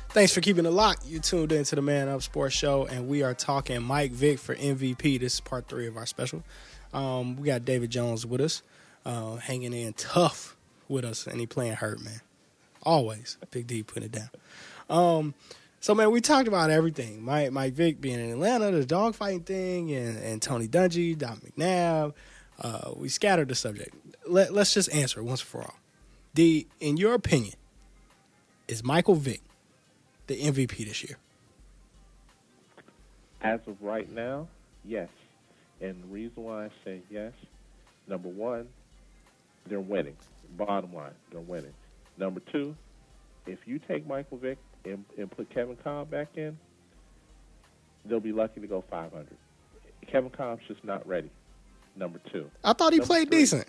Thanks for keeping it locked. You tuned into the Man Up Sports Show, and we are talking Mike Vick for MVP. This is part 3 of our special. We got David Jones with us, hanging in tough with us, and he playing hurt, man. Always. Big D putting it down. So, man, we talked about everything. Mike Vick being in Atlanta, the dogfighting thing, and Tony Dungy, Don McNabb. We scattered the subject. Let's just answer it once and for all. D, in your opinion, is Michael Vick the MVP this year? As of right now, yes. And the reason why I say yes, number one, they're winning. Bottom line, they're winning. Number two, if you take Michael Vick and put Kevin Cobb back in, they'll be lucky to go 500. Kevin Cobb's just not ready. Number two. I thought he played decent.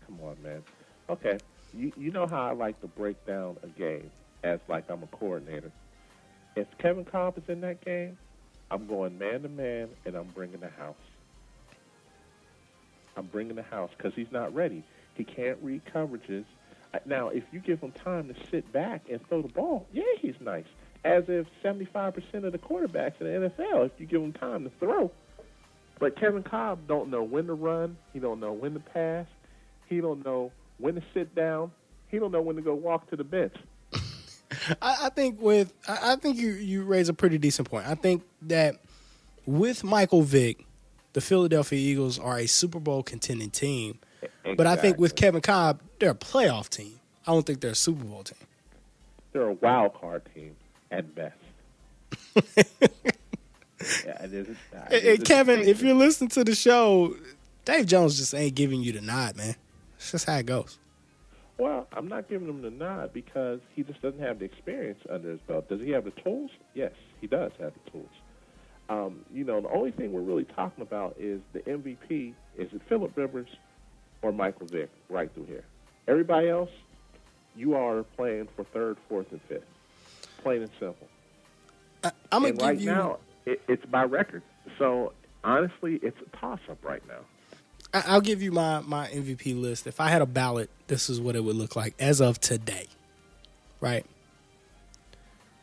Come on, man. Okay, you know how I like to break down a game as like I'm a coordinator. If Kevin Cobb is in that game, I'm going man-to-man, and I'm bringing the house. I'm bringing the house because he's not ready. He can't read coverages. Now, if you give him time to sit back and throw the ball, yeah, he's nice. As if 75% of the quarterbacks in the NFL, if you give him time to throw. But Kevin Cobb don't know when to run. He don't know when to pass. He don't know when to sit down. He don't know when to go walk to the bench. I think you raise a pretty decent point. I think that with Michael Vick, the Philadelphia Eagles are a Super Bowl contending team. Exactly. But I think with Kevin Cobb, they're a playoff team. I don't think they're a Super Bowl team. They're a wild card team at best. Hey, Kevin, if you're listening to the show, Dave Jones just ain't giving you the nod, man. It's just how it goes. Well, I'm not giving him the nod because he just doesn't have the experience under his belt. Does he have the tools? Yes, he does have the tools. The only thing we're really talking about is the MVP. Is it Phillip Rivers or Michael Vick right through here? Everybody else, you are playing for third, fourth, and fifth. Plain and simple. I'm and right now, it's by record. So, honestly, it's a toss-up right now. I'll give you my MVP list. If I had a ballot, this is what it would look like as of today, right?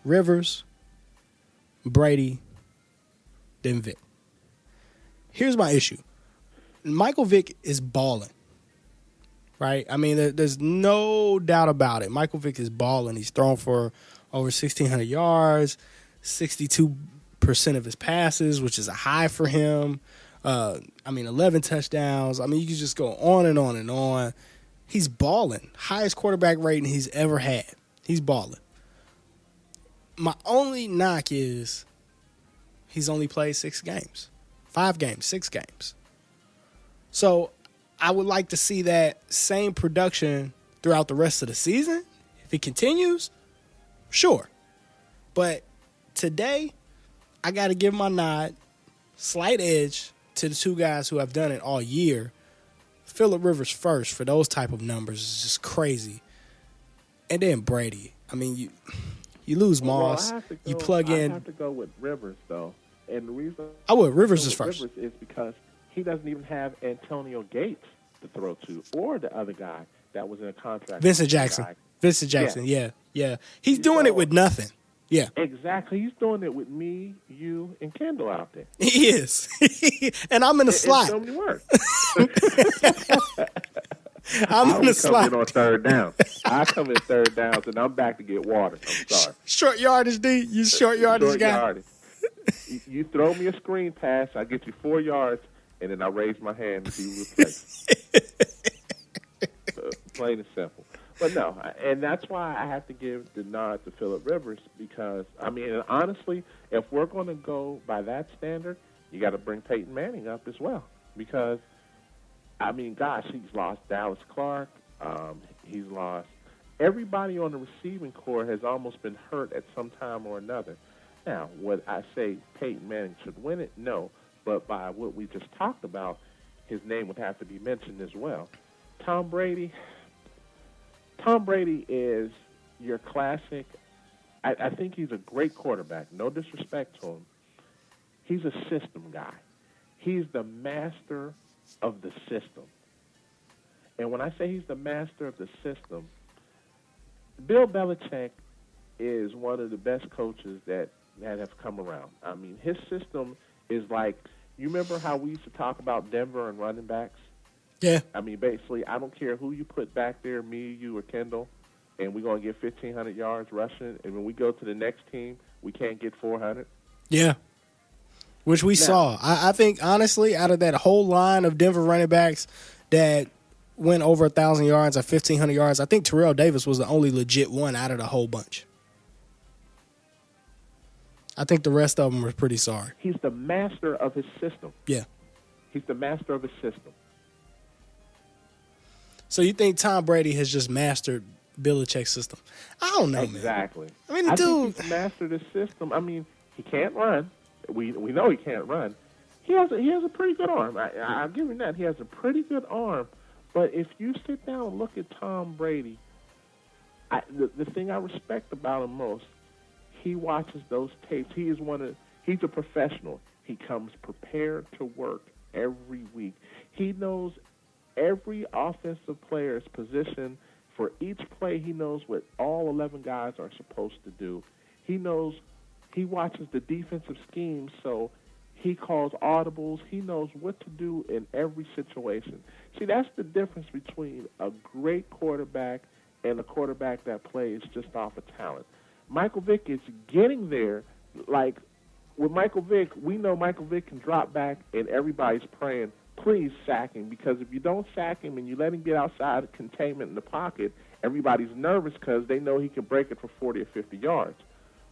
Rivers, Brady, then Vick. Here's my issue. Michael Vick is balling, right? I mean, there's no doubt about it. Michael Vick is balling. He's thrown for over 1,600 yards, 62% of his passes, which is a high for him. 11 touchdowns. I mean, you can just go on and on and on. He's balling. Highest quarterback rating he's ever had. He's balling. My only knock is he's only played 6 games. 5 games, 6 games. So I would like to see that same production throughout the rest of the season. If he continues, sure. But today, I got to give my nod, slight edge, to the 2 guys who have done it all year. Phillip Rivers first for those type of numbers is just crazy. And then Brady. I mean, you lose Moss. You plug in. I have to go with Rivers, though. And the reason I would. Rivers is first. Rivers is because he doesn't even have Antonio Gates to throw to or the other guy that was in a contract. Vincent Jackson. Yeah. He's doing it with nothing. Yeah. Exactly. He's doing it with me, you, and Kendall out there. He is. And I'm in the slot. It's me work. I'm in the slot. I come in on third down. I come in third downs, and I'm back to get water. I'm sorry. Short yardage, D. You short yardage guy. You throw me a screen pass, I get you 4 yards, and then I raise my hand and see who replaces. Plain and simple. But no, and that's why I have to give the nod to Phillip Rivers because, honestly, if we're going to go by that standard, you got to bring Peyton Manning up as well because, he's lost Dallas Clark. He's lost everybody on the receiving corps has almost been hurt at some time or another. Now, would I say Peyton Manning should win it? No, but by what we just talked about, his name would have to be mentioned as well. Tom Brady is your classic. I think he's a great quarterback. No disrespect to him. He's a system guy. He's the master of the system. And when I say he's the master of the system, Bill Belichick is one of the best coaches that have come around. I mean, his system is like, you remember how we used to talk about Denver and running backs? Yeah. I mean, basically, I don't care who you put back there, me, you, or Kendall, and we're going to get 1,500 yards rushing, and when we go to the next team, we can't get 400. Yeah. Which we saw. I think, honestly, out of that whole line of Denver running backs that went over 1,000 yards or 1,500 yards, I think Terrell Davis was the only legit one out of the whole bunch. I think the rest of them were pretty sorry. He's the master of his system. Yeah. He's the master of his system. So you think Tom Brady has just mastered Belichick's system? I don't know, exactly. Man. I mean, the dude think he's mastered his system. I mean, he can't run. We know he can't run. He has a pretty good arm. I'll give him that. He has a pretty good arm. But if you sit down and look at Tom Brady, the thing I respect about him most, he watches those tapes. He's a professional. He comes prepared to work every week. He knows every offensive player's position. For each play, he knows what all 11 guys are supposed to do. He watches the defensive scheme, so he calls audibles. He knows what to do in every situation. See, that's the difference between a great quarterback and a quarterback that plays just off of talent. Michael Vick is getting there. Like, with Michael Vick, we know Michael Vick can drop back, and everybody's praying, please sack him, because if you don't sack him and you let him get outside of containment in the pocket, everybody's nervous because they know he can break it for 40 or 50 yards.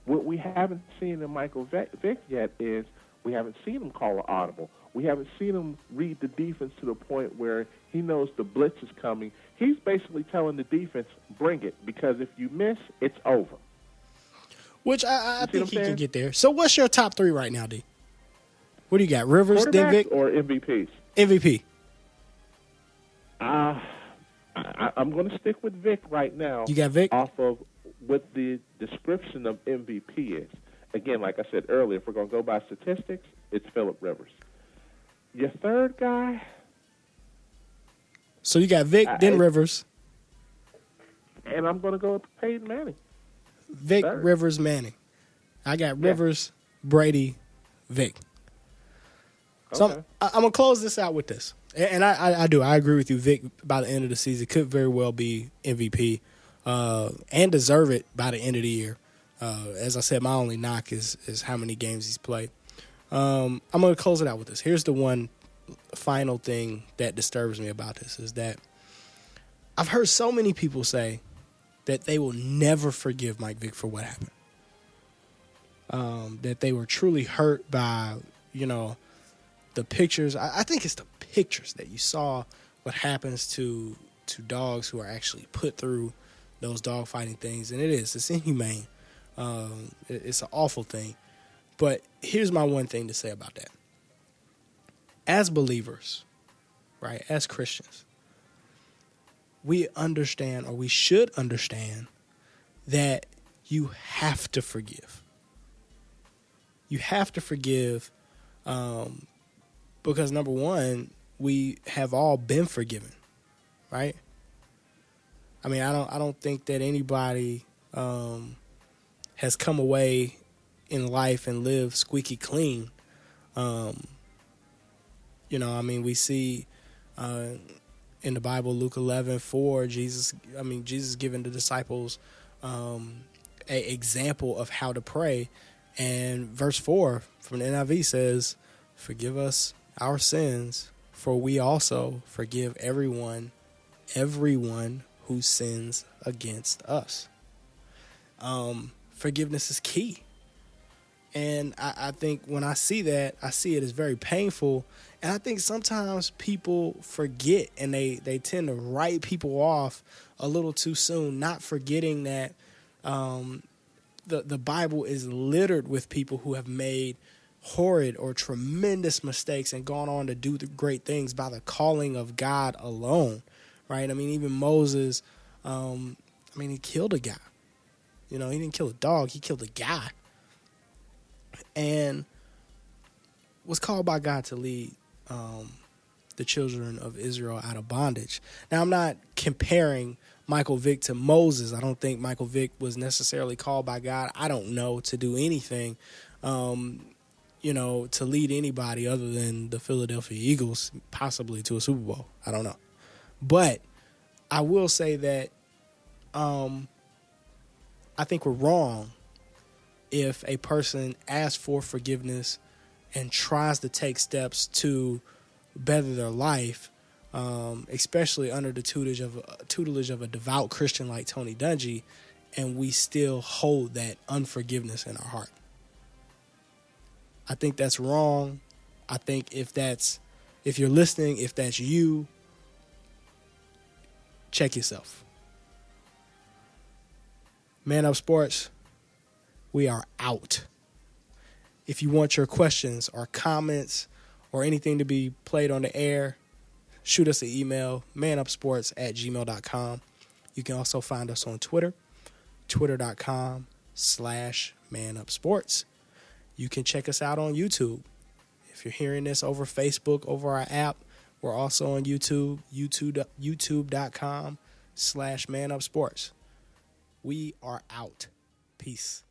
What we haven't seen in Michael Vick yet is we haven't seen him call an audible. We haven't seen him read the defense to the point where he knows the blitz is coming. He's basically telling the defense, bring it, because if you miss, it's over. Which I think he can get there. So what's your top three right now, D? What do you got, Rivers, then Vick? Or MVPs? MVP. I'm going to stick with Vick right now. You got Vick? Off of what the description of MVP is. Again, like I said earlier, if we're going to go by statistics, it's Phillip Rivers. Your third guy? So you got Vick, then Rivers. And I'm going to go with Peyton Manning. Vick, third. Rivers, Manning. I got Rivers, Brady, Vick. So Okay. I'm going to close this out with this. And I do. I agree with you. Vick, by the end of the season, could very well be MVP and deserve it by the end of the year. As I said, my only knock is how many games he's played. I'm going to close it out with this. Here's the one final thing that disturbs me about this is that I've heard so many people say that they will never forgive Mike Vick for what happened. That they were truly hurt by, the pictures. I think it's the pictures that you saw what happens to dogs who are actually put through those dog fighting things. And it's inhumane. It's an awful thing. But here's my one thing to say about that. As believers, right, as Christians, we understand, or we should understand, that you have to forgive. You have to forgive because, number one, we have all been forgiven, right? I mean, I don't think that anybody has come away in life and lived squeaky clean. We see in the Bible, Luke 11:4, Jesus giving the disciples an example of how to pray. And verse 4 from the NIV says, forgive us our sins, for we also forgive everyone who sins against us. Forgiveness is key. And I think when I see that, I see it as very painful. And I think sometimes people forget and they tend to write people off a little too soon, not forgetting that the Bible is littered with people who have made horrid or tremendous mistakes and gone on to do the great things by the calling of God alone, right? I mean, even Moses, he killed a guy. He didn't kill a dog, he killed a guy. And was called by God to lead the children of Israel out of bondage. Now, I'm not comparing Michael Vick to Moses. I don't think Michael Vick was necessarily called by God, I don't know, to do anything, to lead anybody other than the Philadelphia Eagles, possibly to a Super Bowl. I don't know. But I will say that I think we're wrong if a person asks for forgiveness and tries to take steps to better their life, especially under the tutelage of a devout Christian like Tony Dungy, and we still hold that unforgiveness in our heart. I think that's wrong. I think if you're listening, if that's you, check yourself. Man Up Sports, we are out. If you want your questions or comments or anything to be played on the air, shoot us an email, manupsports@gmail.com. You can also find us on Twitter, twitter.com/manupsports. You can check us out on YouTube. If you're hearing this over Facebook, over our app, we're also on YouTube, youtube.com/manupsports. We are out. Peace.